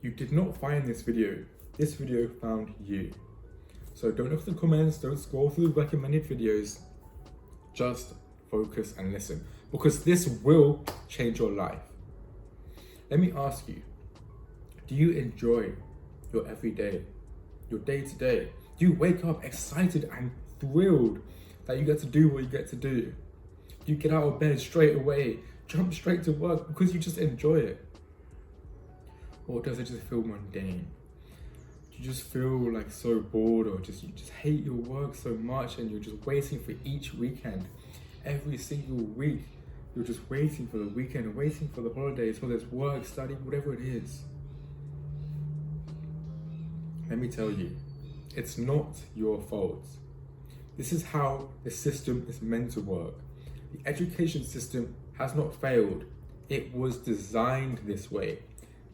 You did not find this video. This video found you. So don't look at the comments, don't scroll through the recommended videos. Just focus and listen, because this will change your life. Let me ask you, do you enjoy your everyday, your day-to-day? Do you wake up excited and thrilled that you get to do what you get to do? Do you get out of bed straight away, jump straight to work because you just enjoy it? Or does it just feel mundane? Do you just feel like so bored, or you just hate your work so much and you're just waiting for each weekend? Every single week, you're just waiting for the weekend, waiting for the holidays, whether it's work, study, whatever it is. Let me tell you, it's not your fault. This is how the system is meant to work. The education system has not failed. It was designed this way.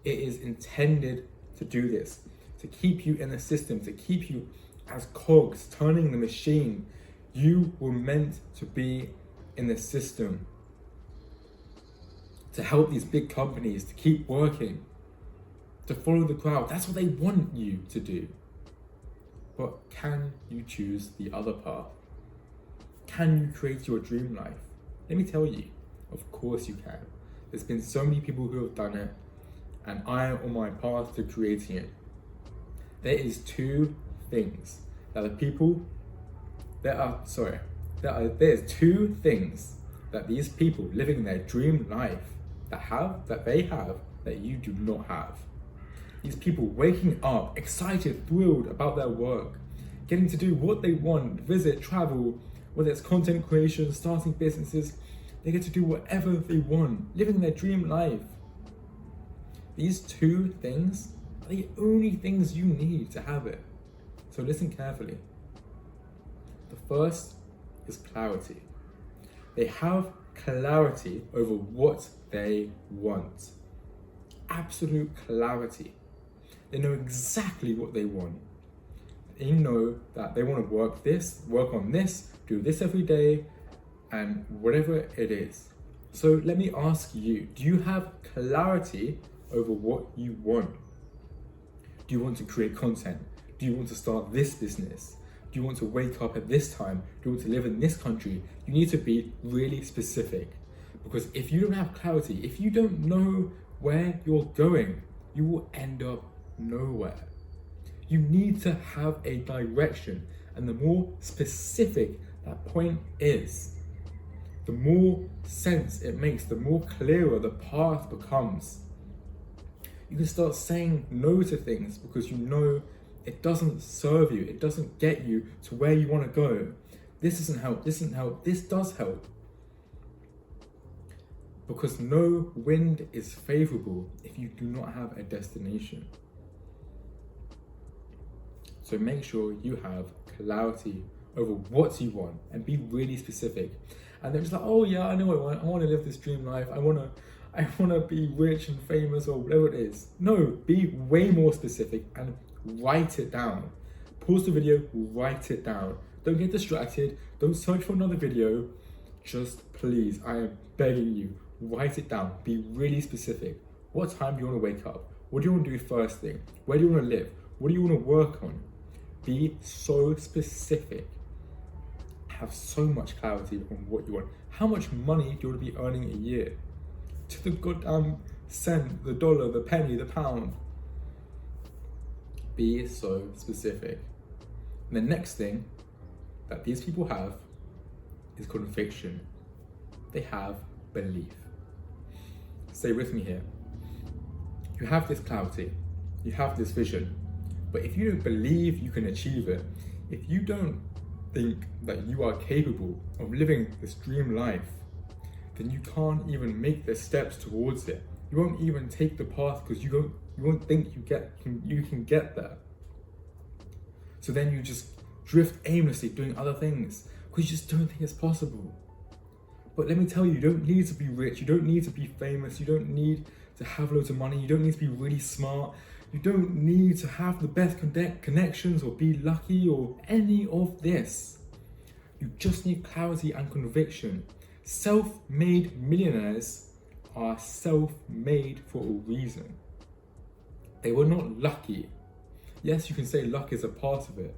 It is intended to do this, to keep you in the system, to keep you as cogs turning the machine. You were meant to be in the system to help these big companies to keep working, to follow the crowd. That's what they want you to do. But can you choose the other path? Can you create your dream life? Let me tell you, of course you can. There's been so many people who have done it, and I am on my path to creating it. There's two things that these people living their dream life that you do not have. These people waking up excited, thrilled about their work, getting to do what they want, visit, travel, whether it's content creation, starting businesses, they get to do whatever they want, living their dream life. These two things are the only things you need to have it. So listen carefully. The first is clarity. They have clarity over what they want. Absolute clarity. They know exactly what they want. They know that they want to work on this, do this every day, and whatever it is. So let me ask you, do you have clarity over what you want? Do you want to create content? Do you want to start this business? Do you want to wake up at this time? Do you want to live in this country? You need to be really specific, because if you don't have clarity, if you don't know where you're going, you will end up nowhere. You need to have a direction, and the more specific that point is, the more sense it makes, the more clearer the path becomes. You can start saying no to things because you know it doesn't serve you, it doesn't get you to where you want to go. This doesn't help, this does help. Because no wind is favorable if you do not have a destination. So make sure you have clarity over what you want and be really specific. And they're just like, oh yeah, I know what I want. I want to live this dream life. I want to be rich and famous, or whatever it is. No, be way more specific and write it down. Pause the video, write it down. Don't get distracted. Don't search for another video. Just please, I am begging you, write it down. Be really specific. What time do you want to wake up? What do you want to do first thing? Where do you want to live? What do you want to work on? Be so specific. Have so much clarity on what you want. How much money do you want to be earning a year? To the goddamn cent, the dollar, the penny, the pound. Be so specific. And the next thing that these people have is conviction. They have belief. Stay with me here. You have this clarity, you have this vision, but if you don't believe you can achieve it, if you don't think that you are capable of living this dream life, then you can't even make the steps towards it. You won't even take the path because you won't think you can get there. So then you just drift aimlessly doing other things because you just don't think it's possible. But let me tell you, you don't need to be rich, you don't need to be famous, you don't need to have loads of money, you don't need to be really smart, you don't need to have the best connections or be lucky or any of this. You just need clarity and conviction. Self-made millionaires are self-made for a reason. They were not lucky. Yes, you can say luck is a part of it,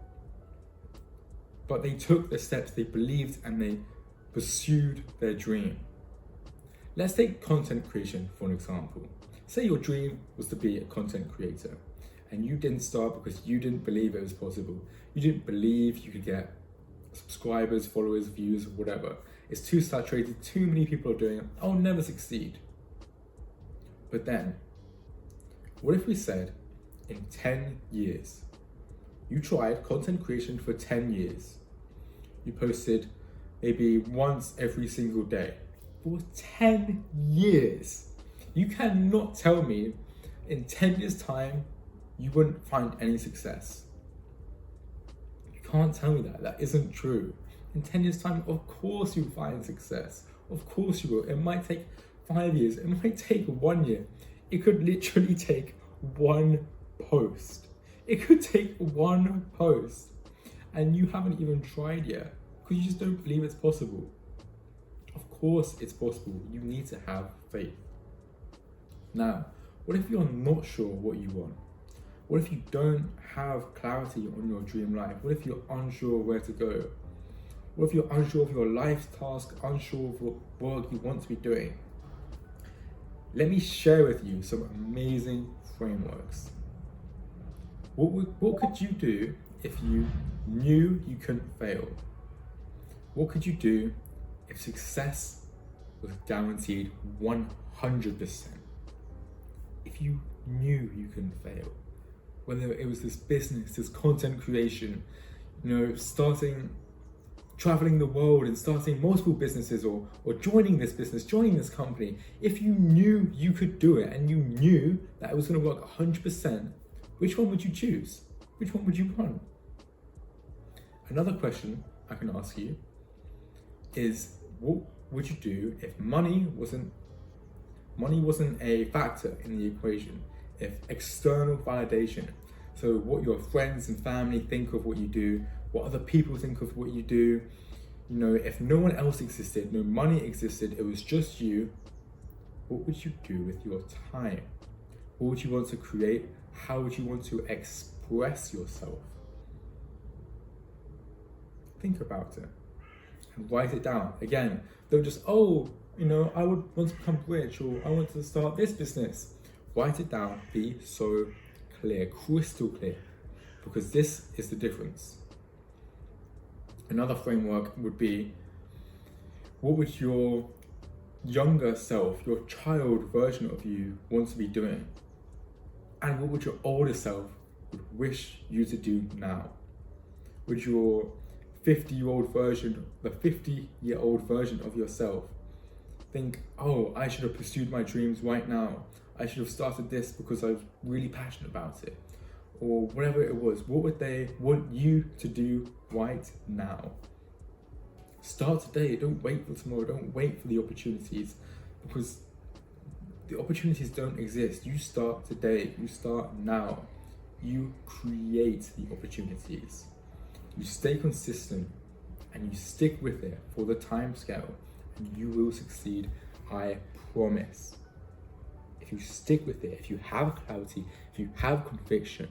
but they took the steps, they believed, and they pursued their dream. Let's take content creation for an example. Say your dream was to be a content creator, and you didn't start because you didn't believe it was possible. You didn't believe you could get subscribers, followers, views, whatever. It's too saturated, too many people are doing it, I'll never succeed. But then, what if we said, in 10 years, you tried content creation for 10 years. You posted maybe once every single day for 10 years. You cannot tell me in 10 years' time you wouldn't find any success. You can't tell me that. That isn't true. In 10 years' time, of course you'll find success. Of course you will. It might take 5 years. It might take 1 year. It could literally take one post. It could take one post. And you haven't even tried yet because you just don't believe it's possible. Of course it's possible. You need to have faith. Now, what if you're not sure what you want? What if you don't have clarity on your dream life? What if you're unsure where to go? What if you're unsure of your life task, unsure of what work you want to be doing? Let me share with you some amazing frameworks. What could you do if you knew you couldn't fail? What could you do if success was guaranteed 100%? If you knew you couldn't fail, whether it was this business, this content creation, traveling the world and starting multiple businesses or joining this business, joining this company, if you knew you could do it and you knew that it was going to work 100%, which one would you choose? Which one would you want? Another question I can ask you is, what would you do if money wasn't a factor in the equation? If external validation, so what your friends and family think of what you do, what other people think of what you do, if no one else existed, no money existed, it was just you, what would you do with your time? What would you want to create? How would you want to express yourself? Think about it and write it down. Again, don't just, I would want to become rich, or I want to start this business. Write it down, be so clear, crystal clear, because this is the difference. Another framework would be, what would your younger self, your child version of you want to be doing? And what would your older self would wish you to do now? Would your 50-year-old version, the 50-year-old version of yourself think, I should have pursued my dreams right now. I should have started this because I was really passionate about it. Or whatever it was, what would they want you to do right now? Start today, don't wait for tomorrow, don't wait for the opportunities, because the opportunities don't exist. You start today, you start now. You create the opportunities. You stay consistent and you stick with it for the time scale, and you will succeed, I promise. If you stick with it, if you have clarity, if you have conviction,